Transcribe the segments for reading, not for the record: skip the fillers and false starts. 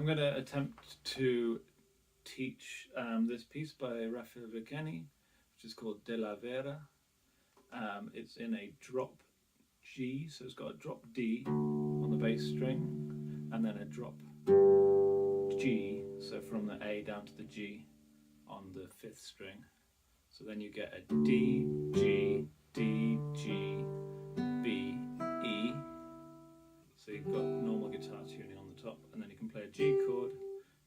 I'm going to attempt to teach this piece by Rafael Riqueni, which is called De La Vera. It's in a drop G, so it's got a drop D on the bass string, and then a drop G, so from the A down to the G on the 5th string. So then you get a D, G, D, G, B, E. So you've got normal guitar tuning on the top, and then you can play a G chord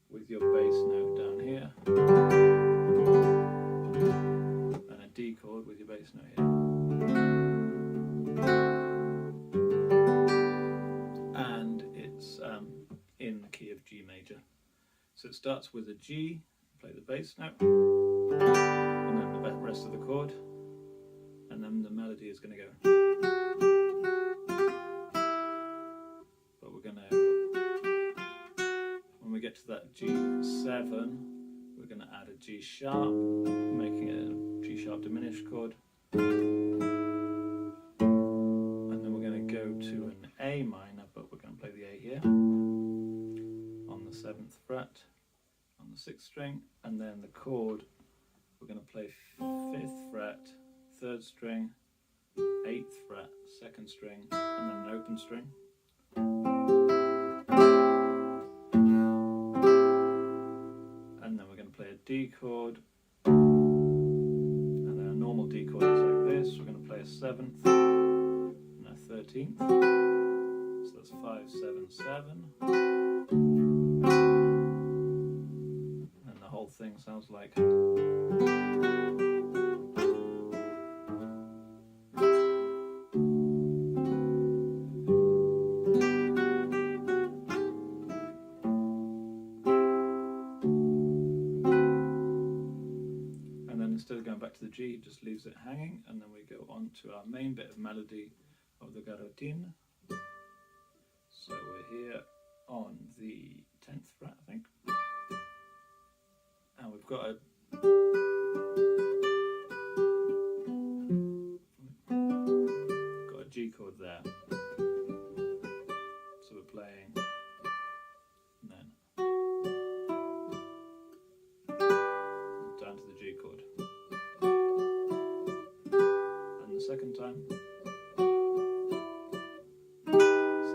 with your bass note down here, and a D chord with your bass note here. And it's in the key of G major. So it starts with a G, play the bass note, and then the rest of the chord, and then the melody is going to go. But we're going to, when we get to that G7, we're going to add a G sharp, making it a G sharp diminished chord. And then we're going to go to an A minor, but we're going to play the A here on the 7th fret on the 6th string, and then the chord we're going to play 5th fret, 3rd string, 8th fret, 2nd string, and then an open string. And then we're going to play a D chord, and then a normal D chord is like this. We're going to play a 7th and a 13th, so that's 5, 7, 7. And the whole thing sounds like. Instead of going back to the G, it just leaves it hanging, and then we go on to our main bit of melody of the garrotin. So we're here on the 10th fret, I think, and we've got a G chord there. So we're playing, and then down to the G chord. Second time, so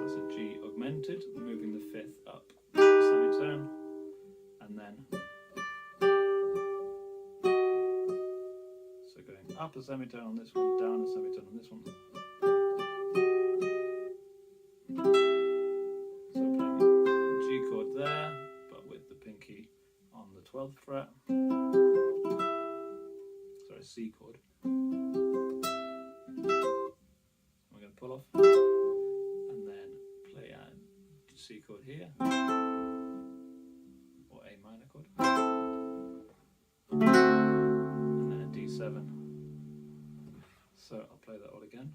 that's a G augmented, moving the 5th up semitone, and then so going up a semitone on this one, down a semitone on this one. So playing a G chord there, but with the pinky on the 12th fret. Sorry, C chord. Pull off, and then play a C chord here, or A minor chord, and then a D7. So I'll play that all again.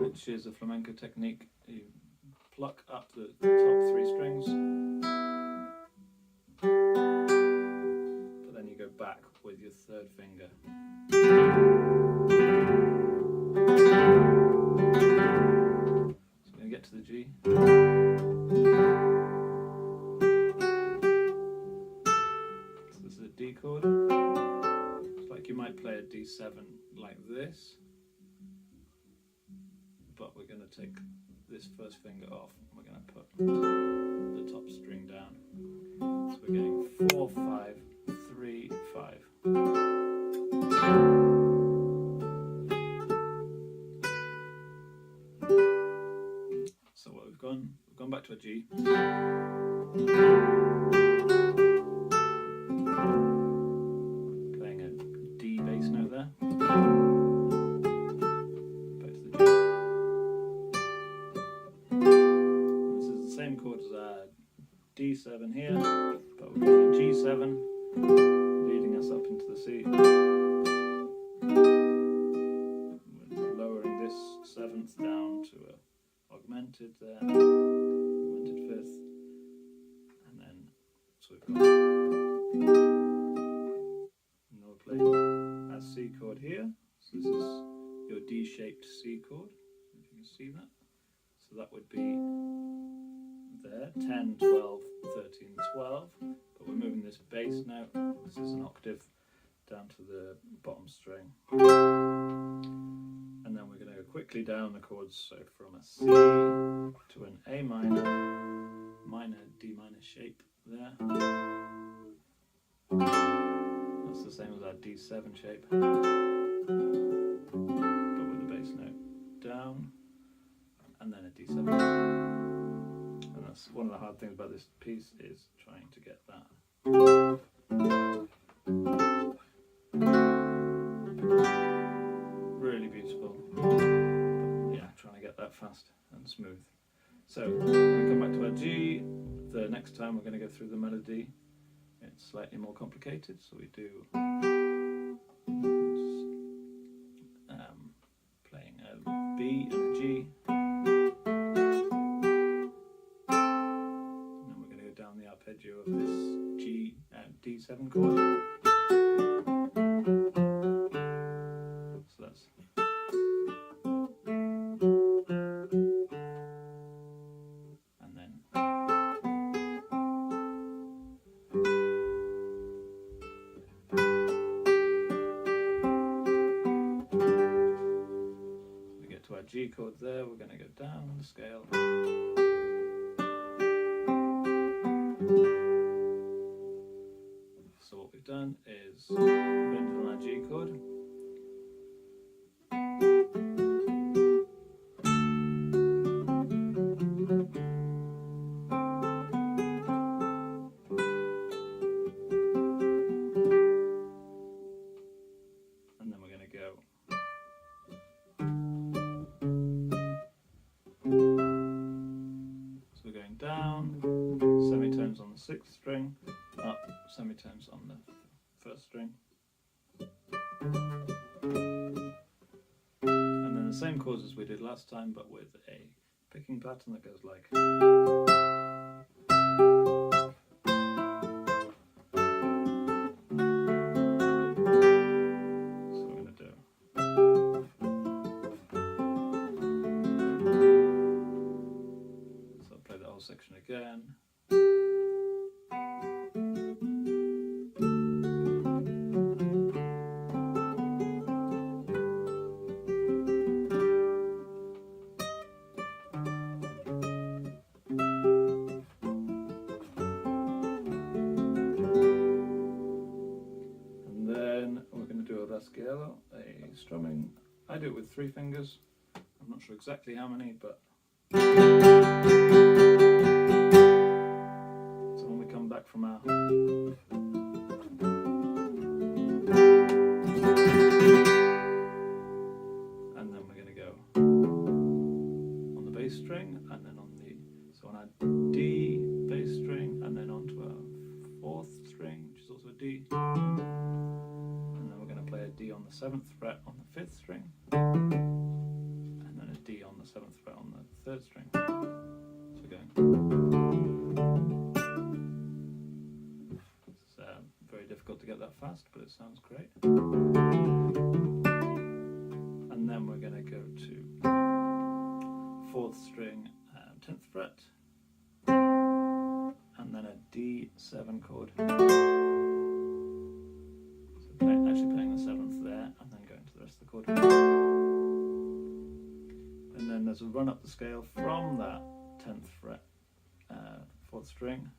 Which is a flamenco technique. You pluck up the top 3 strings, but then you go back with your 3rd finger. So we're going to get to the G. So this is a D chord. It's like you might play a D7 like this, but we're going to take this 1st finger off, and we're going to put the top string down. So we're going 4, 5, 3, 5. So what we've gone back to a G. Playing a D bass note there. Same chord as our D7 here, but we're going to G7, leading us up into the C. We're lowering this 7th down augmented there, augmented fifth, and then so we've got another play a C chord here. So this is your D-shaped C chord, if you can see that. So that would be there, 10, 12, 13, 12, but we're moving this bass now. This is an octave down to the bottom string. And then we're going to go quickly down the chords, so from a C to an A minor, minor, D minor shape there. That's the same as our D7 shape, but with the bass note down, and then a D7. And that's one of the hard things about this piece, is trying to get that. Really beautiful, but yeah, trying to get that fast and smooth. So when we come back to our G, the next time we're going to go through the melody. It's slightly more complicated, so we do playing a B and a G, and then we're going to go down the arpeggio of this G D7 chord. So that's and then to our G chord there, we're going to go down the scale. So what we've done is ended on our G chord. And then we're going to go down, semitones on the 6th string, up, semitones on the 1st string. And then the same chords as we did last time, but with a picking pattern that goes like. So we're going to do. So I'll play the whole section again. A strumming. I do it with 3 fingers. I'm not sure exactly how many, but so when we come back from our and then we're going to go on the bass string, and then on the on our D bass string, and then onto our 4th string, which is also a D. Play a D on the 7th fret on the 5th string, and then a D on the 7th fret on the 3rd string. So going. It's very difficult to get that fast, but it sounds great. And then we're going to go to 4th string, 10th fret, and then a D7 chord. Actually playing the 7th there, and then going to the rest of the chord. And then there's a run up the scale from that 10th fret, 4th string.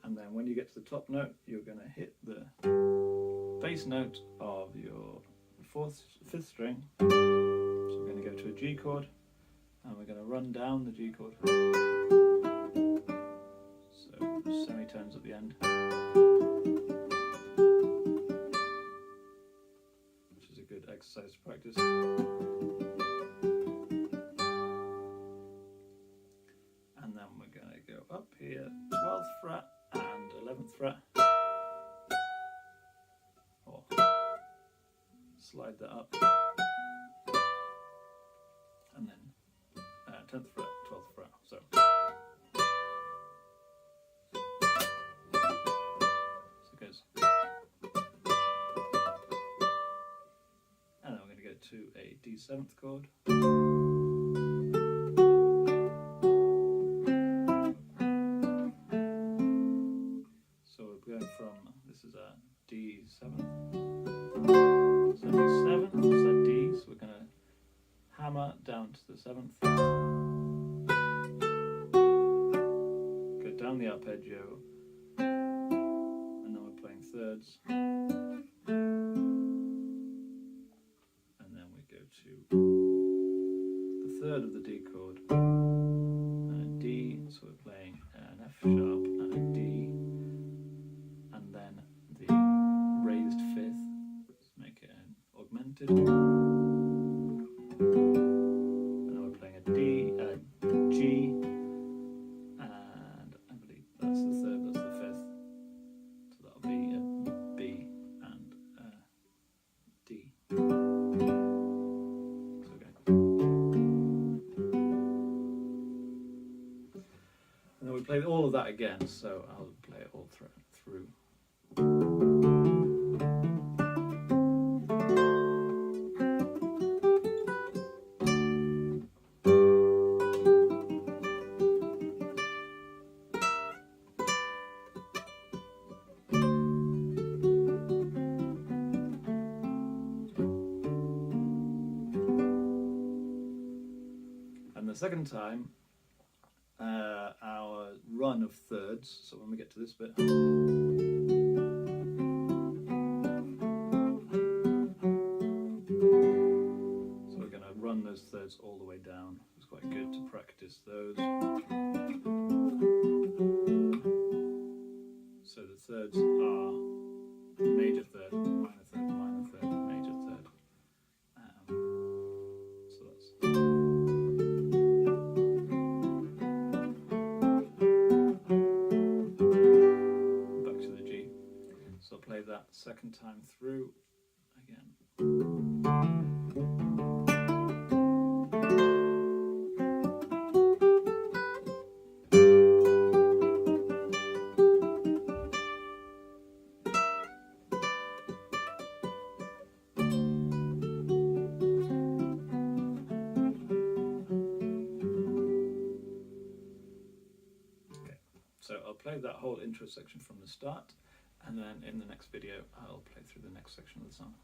And then when you get to the top note, you're going to hit the bass note of your 5th string. So we're going to go to a G chord, and we're going to run down the G chord. So semitones at the end, which is a good exercise to practice. And then we're going to go up here, 12th fret and 11th fret, or slide that up, and then 10th fret, 12th fret. So it goes, and then we're going to go to a D7th chord. So we're going from, this is a D7, so D7, so D, so we're going to hammer down to the 7th, go down the arpeggio, and then we're playing thirds, and then we go to the third of the D chord, and a D, so we're playing an F sharp and a D, and then the raised fifth, let's make it an augmented, and then we're playing a D, a G, and I believe that's the third, that's the fifth, so that'll be a B and a D. So again. And then we play all of that again, so I'll play it all through. And the second time, our run of thirds, so when we get to this bit, so we're going to run those thirds all the way down. It's quite good to practice those. So the thirds are major third, minor third, minor third, major third. So that's back to the G. So I'll play that second time through again. So I'll play that whole intro section from the start, and then in the next video I'll play through the next section of the song.